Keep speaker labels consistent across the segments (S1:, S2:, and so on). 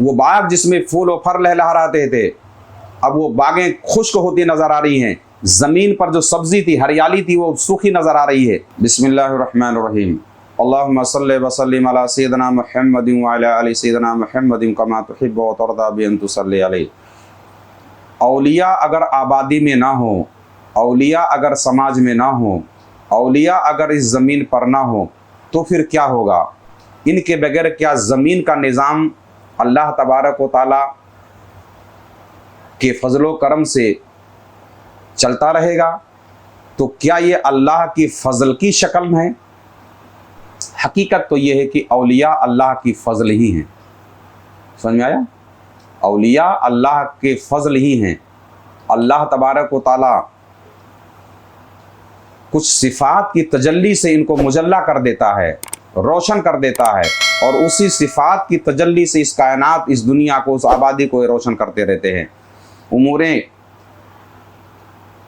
S1: وہ باغ جس میں پھول و پھل لہلہاتے تھے، اب وہ باغیں خشک ہوتی نظر آ رہی ہیں، زمین پر جو سبزی تھی، ہریالی تھی، وہ سوکھی نظر آ رہی ہے۔ بسم اللہ الرحمن الرحیم۔ اللہم صلی وسلم علی سیدنا محمد وعلی آل سیدنا محمد کما تحب وترضی بان تصلی علیہ۔ اولیاء اگر آبادی میں نہ ہوں، اولیاء اگر سماج میں نہ ہوں، اولیاء اگر اس زمین پر نہ ہوں تو پھر کیا ہوگا؟ ان کے بغیر کیا زمین کا نظام اللہ تبارک و تعالیٰ کے فضل و کرم سے چلتا رہے گا؟ تو کیا یہ اللہ کی فضل کی شکل میں ہے؟ حقیقت تو یہ ہے کہ اولیاء اللہ کی فضل ہی ہیں۔ سمجھ میں آیا؟ اولیاء اللہ کے فضل ہی ہیں۔ اللہ تبارک و تعالیٰ کچھ صفات کی تجلی سے ان کو مجلہ کر دیتا ہے، روشن کر دیتا ہے، اور اسی صفات کی تجلی سے اس کائنات، اس دنیا کو، اس آبادی کو روشن کرتے رہتے ہیں۔ اموریں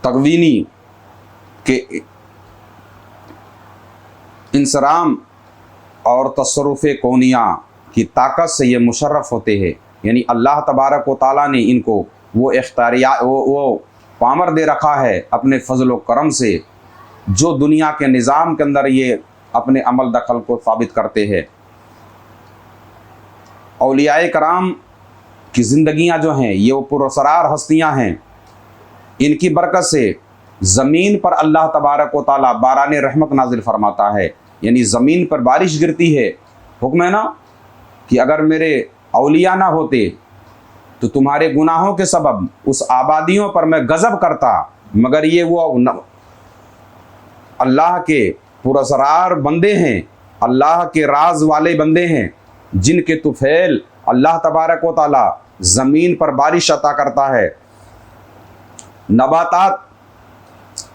S1: تکوینی کے انصرام اور تصرف کونیہ کی طاقت سے یہ مشرف ہوتے ہیں، یعنی اللہ تبارک و تعالیٰ نے ان کو وہ اختیارات، وہ پامر دے رکھا ہے اپنے فضل و کرم سے، جو دنیا کے نظام کے اندر یہ اپنے عمل دخل کو ثابت کرتے ہیں۔ اولیاء کرام کی زندگیاں جو ہیں یہ وہ پراسرار ہستیاں ہیں، ان کی برکت سے زمین پر اللہ تبارک و تعالیٰ باران رحمت نازل فرماتا ہے، یعنی زمین پر بارش گرتی ہے۔ حکم ہے نا کہ اگر میرے اولیاء نہ ہوتے تو تمہارے گناہوں کے سبب اس آبادیوں پر میں غضب کرتا، مگر یہ وہ اللہ کے پراسرار بندے ہیں، اللہ کے راز والے بندے ہیں، جن کے طفیل اللہ تبارک و تعالیٰ زمین پر بارش عطا کرتا ہے۔ نباتات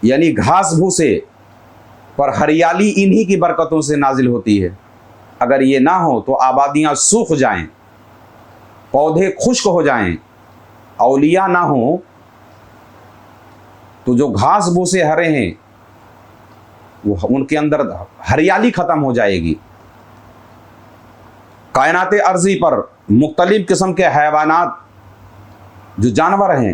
S1: یعنی گھاس بھوسے پر ہریالی انہی کی برکتوں سے نازل ہوتی ہے۔ اگر یہ نہ ہو تو آبادیاں سوکھ جائیں، پودے خشک ہو جائیں۔ اولیاء نہ ہوں تو جو گھاس بھوسے ہرے ہیں وہ ان کے اندر ہریالی ختم ہو جائے گی۔ کائنات ارضی پر مختلف قسم کے حیوانات، جو جانور ہیں،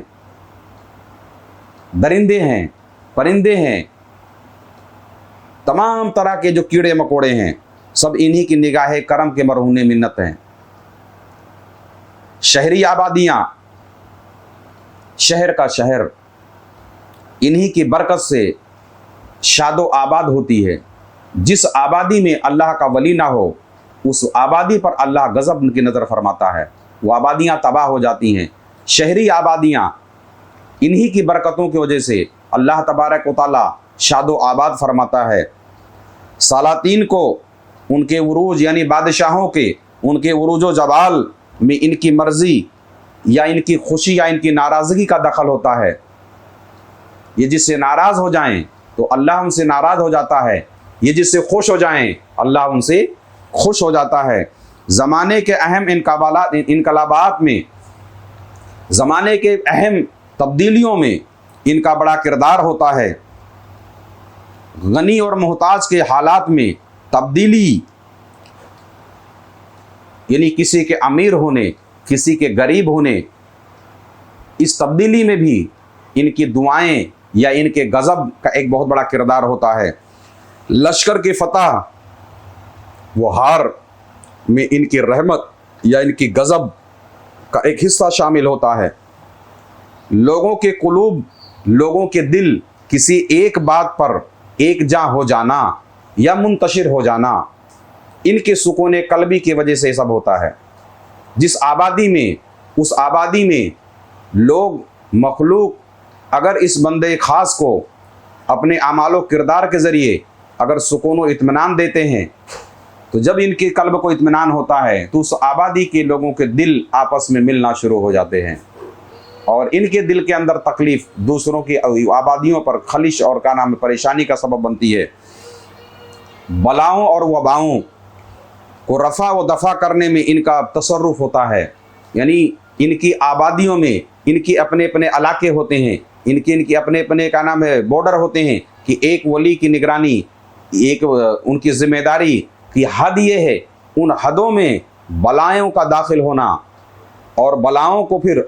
S1: درندے ہیں، پرندے ہیں، تمام طرح کے جو کیڑے مکوڑے ہیں، سب انہی کی نگاہ کرم کے مرہون منت ہیں۔ شہری آبادیاں، شہر کا شہر، انہی کی برکت سے شاد و آباد ہوتی ہے۔ جس آبادی میں اللہ کا ولی نہ ہو اس آبادی پر اللہ غضب کی نظر فرماتا ہے، وہ آبادیاں تباہ ہو جاتی ہیں۔ شہری آبادیاں انہی کی برکتوں کی وجہ سے اللہ تبارک و تعالیٰ شاد و آباد فرماتا ہے۔ سلاطین کو ان کے عروج، یعنی بادشاہوں کے ان کے عروج و جوال میں ان کی مرضی یا ان کی خوشی یا ان کی ناراضگی کا دخل ہوتا ہے۔ یہ جس سے ناراض ہو جائیں تو اللہ ان سے ناراض ہو جاتا ہے، یہ جس سے خوش ہو جائیں اللہ ان سے خوش ہو جاتا ہے۔ زمانے کے اہم انقلابات میں، زمانے کے اہم تبدیلیوں میں ان کا بڑا کردار ہوتا ہے۔ غنی اور محتاج کے حالات میں تبدیلی، یعنی کسی کے امیر ہونے، کسی کے غریب ہونے، اس تبدیلی میں بھی ان کی دعائیں یا ان کے غضب کا ایک بہت بڑا کردار ہوتا ہے۔ لشکر کی فتح و ہار میں ان کی رحمت یا ان کی غضب کا ایک حصہ شامل ہوتا ہے۔ لوگوں کے قلوب، لوگوں کے دل کسی ایک بات پر ایک جاں ہو جانا یا منتشر ہو جانا، ان کے سکون قلبی کی وجہ سے یہ سب ہوتا ہے۔ جس آبادی میں، اس آبادی میں لوگ، مخلوق اگر اس بندے خاص کو اپنے اعمال و کردار کے ذریعے اگر سکون و اطمینان دیتے ہیں، تو جب ان کے قلب کو اطمینان ہوتا ہے تو اس آبادی کے لوگوں کے دل آپس میں ملنا شروع ہو جاتے ہیں، اور ان کے دل کے اندر تکلیف دوسروں کی آبادیوں پر خلش اور پریشانی کا سبب بنتی ہے۔ بلاؤں اور وباؤں کو رفع و دفع کرنے میں ان کا تصرف ہوتا ہے، یعنی ان کی آبادیوں میں ان کی اپنے اپنے علاقے ہوتے ہیں، ان کی اپنے اپنے بارڈر ہوتے ہیں کہ ایک ولی کی نگرانی، ایک ان کی ذمہ داری کی حد یہ ہے، ان حدوں میں بلائوں کا داخل ہونا اور بلاؤں کو پھر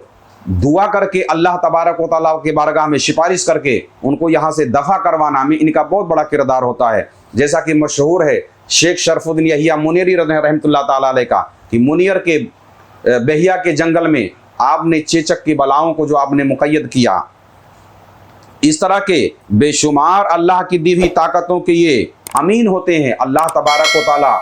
S1: دعا کر کے اللہ تبارک و تعالیٰ کے بارگاہ میں سفارش کر کے ان کو یہاں سے دفع کروانا میں ان کا بہت بڑا کردار ہوتا ہے. جیسا کہ مشہور ہے شیخ شرف الدین یحییٰ منیری رحمۃ اللہ تعالیٰ علیہ کا کہ منیر کے بہیا کے جنگل میں آپ نے چیچک کی بلاؤں کو جو آپ نے مقید کیا. اس طرح کے بے شمار اللہ کی دی ہوئی طاقتوں کے یہ امین ہوتے ہیں. اللہ تبارک و تعالیٰ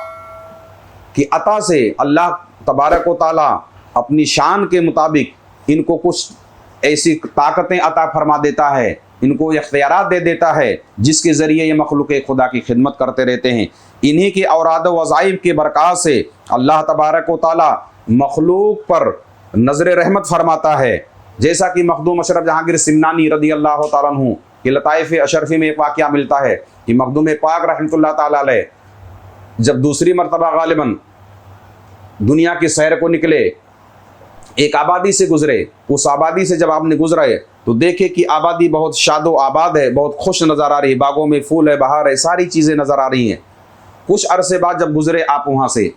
S1: کی عطا سے اللہ تبارک و تعالیٰ اپنی شان کے مطابق ان کو کچھ ایسی طاقتیں عطا فرما دیتا ہے، ان کو اختیارات دے دیتا ہے جس کے ذریعے یہ مخلوق خدا کی خدمت کرتے رہتے ہیں. انہی کے اوراد و وظائف کے برکات سے اللہ تبارک و تعالیٰ مخلوق پر نظر رحمت فرماتا ہے. جیسا کہ مخدوم اشرف جہانگیر سمنانی رضی اللہ تعالیٰ عنہ کہ لطائف اشرفی میں ایک واقعہ ملتا ہے کہ مخدوم پاک رحمۃ اللہ تعالیٰ علیہ جب دوسری مرتبہ غالباً دنیا کی سیر کو نکلے، ایک آبادی سے گزرے. اس آبادی سے جب آپ نے گزرے تو دیکھے کہ آبادی بہت شاد و آباد ہے، بہت خوش نظر آ رہی ہے، باغوں میں پھول ہے، بہار ہے، ساری چیزیں نظر آ رہی ہیں. کچھ عرصے بعد جب گزرے آپ وہاں سے،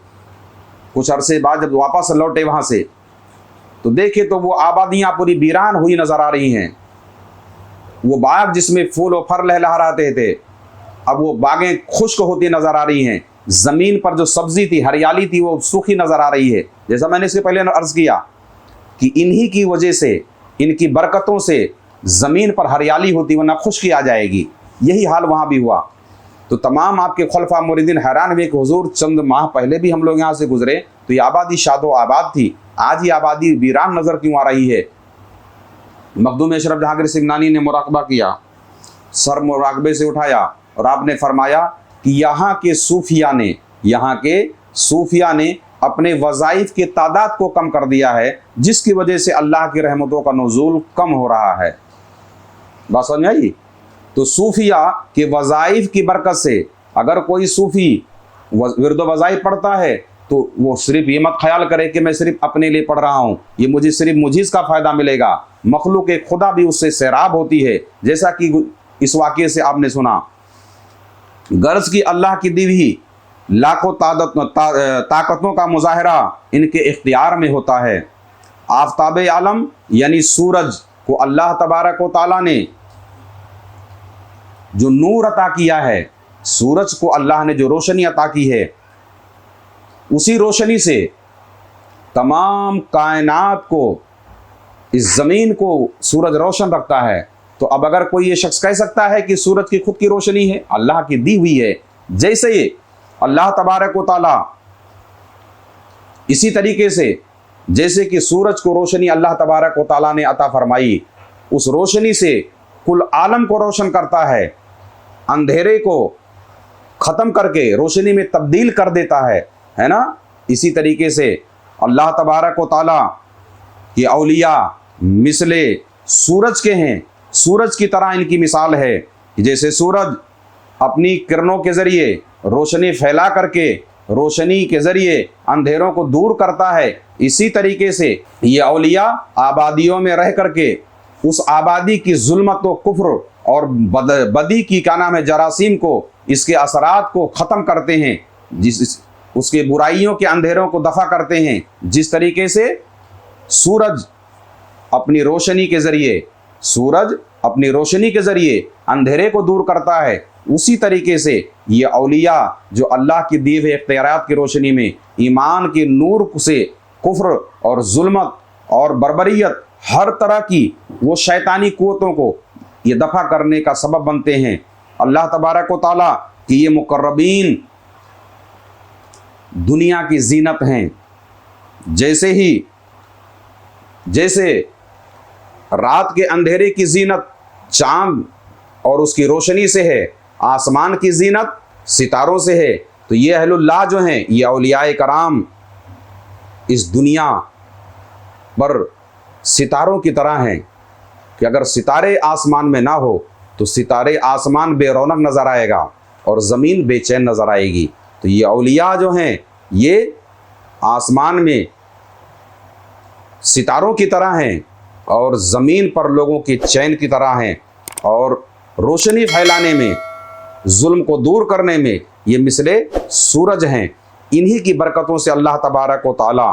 S1: کچھ عرصے بعد جب واپس لوٹے وہاں سے تو دیکھے تو وہ آبادیاں پوری ویران ہوئی نظر آ رہی ہیں. وہ باغ جس میں پھول و پھر لہلہا رہتے تھے اب وہ باغیں خشک ہوتی نظر آ رہی ہیں. زمین پر جو سبزی تھی، ہریالی تھی، وہ سوکھی نظر آ رہی ہے. جیسا میں نے اس سے پہلے عرض کیا کہ انہی کی وجہ سے، ان کی برکتوں سے زمین پر ہریالی ہوتی ورنہ خشکی آ جائے گی. یہی حال وہاں بھی ہوا. تو تمام آپ کے خلفاء مریدین حیران ہوئے کہ حضور چند ماہ پہلے بھی ہم لوگ یہاں سے گزرے تو یہ آبادی شاد و آباد تھی، آج یہ آبادی ویران نظر کیوں آ رہی ہے؟ مخدوم اشرف جہانگیر سمنانی نے مراقبہ کیا، سر مراقبے سے اٹھایا اور آپ نے فرمایا کہ یہاں کے صوفیاء نے اپنے وظائف کی تعداد کو کم کر دیا ہے، جس کی وجہ سے اللہ کی رحمتوں کا نزول کم ہو رہا ہے. بات سمجھ آئی؟ تو صوفیاء کے وظائف کی برکت سے اگر کوئی صوفی ورد و وظائف پڑھتا ہے تو وہ صرف یہ مت خیال کرے کہ میں صرف اپنے لیے پڑھ رہا ہوں، یہ مجھے صرف مجھے اس کا فائدہ ملے گا. مخلوق خدا بھی اس سے سیراب ہوتی ہے. جیسا کہ اس واقعے سے آپ نے سنا، غرض کی اللہ کی دی ہوئی لاکھوں طاقتوں کا مظاہرہ ان کے اختیار میں ہوتا ہے. آفتاب عالم یعنی سورج کو اللہ تبارک و تعالیٰ نے جو نور عطا کیا ہے، سورج کو اللہ نے جو روشنی عطا کی ہے، اسی روشنی سے تمام کائنات کو، اس زمین کو سورج روشن رکھتا ہے. تو اب اگر کوئی یہ شخص کہہ سکتا ہے کہ سورج کی خود کی روشنی ہے، اللہ کی دی ہوئی ہے. جیسے یہ اللہ تبارک و تعالیٰ اسی طریقے سے جیسے کہ سورج کو روشنی اللہ تبارک و تعالیٰ نے عطا فرمائی، اس روشنی سے کل عالم کو روشن کرتا ہے، اندھیرے کو ختم کر کے روشنی میں تبدیل کر دیتا ہے نا. اسی طریقے سے اللہ تبارک و تعالیٰ کے اولیاء مثل سورج کے ہیں. سورج کی طرح ان کی مثال ہے. جیسے سورج اپنی کرنوں کے ذریعے روشنی پھیلا کر کے روشنی کے ذریعے اندھیروں کو دور کرتا ہے، اسی طریقے سے یہ اولیاء آبادیوں میں رہ کر کے اس آبادی کی ظلمت و کفر اور بدی کی جراثیم کو، اس کے اثرات کو ختم کرتے ہیں، اس کے برائیوں کے اندھیروں کو دفع کرتے ہیں. جس طریقے سے سورج اپنی روشنی کے ذریعے اندھیرے کو دور کرتا ہے، اسی طریقے سے یہ اولیاء جو اللہ کی دی ہوئے اختیارات کی روشنی میں ایمان کے نور سے کفر اور ظلمت اور بربریت، ہر طرح کی وہ شیطانی قوتوں کو یہ دفع کرنے کا سبب بنتے ہیں. اللہ تبارک و تعالیٰ کی یہ مقربین دنیا کی زینت ہیں. جیسے رات کے اندھیرے کی زینت چاند اور اس کی روشنی سے ہے، آسمان کی زینت ستاروں سے ہے، تو یہ اہل اللہ جو ہیں، یہ اولیاء کرام اس دنیا پر ستاروں کی طرح ہیں کہ اگر ستارے آسمان میں نہ ہو تو ستارے آسمان بے رونق نظر آئے گا اور زمین بے چین نظر آئے گی. تو یہ اولیاء جو ہیں یہ آسمان میں ستاروں کی طرح ہیں اور زمین پر لوگوں کی چین کی طرح ہیں، اور روشنی پھیلانے میں، ظلم کو دور کرنے میں یہ مثل سورج ہیں. انہی کی برکتوں سے اللہ تبارک و تعالیٰ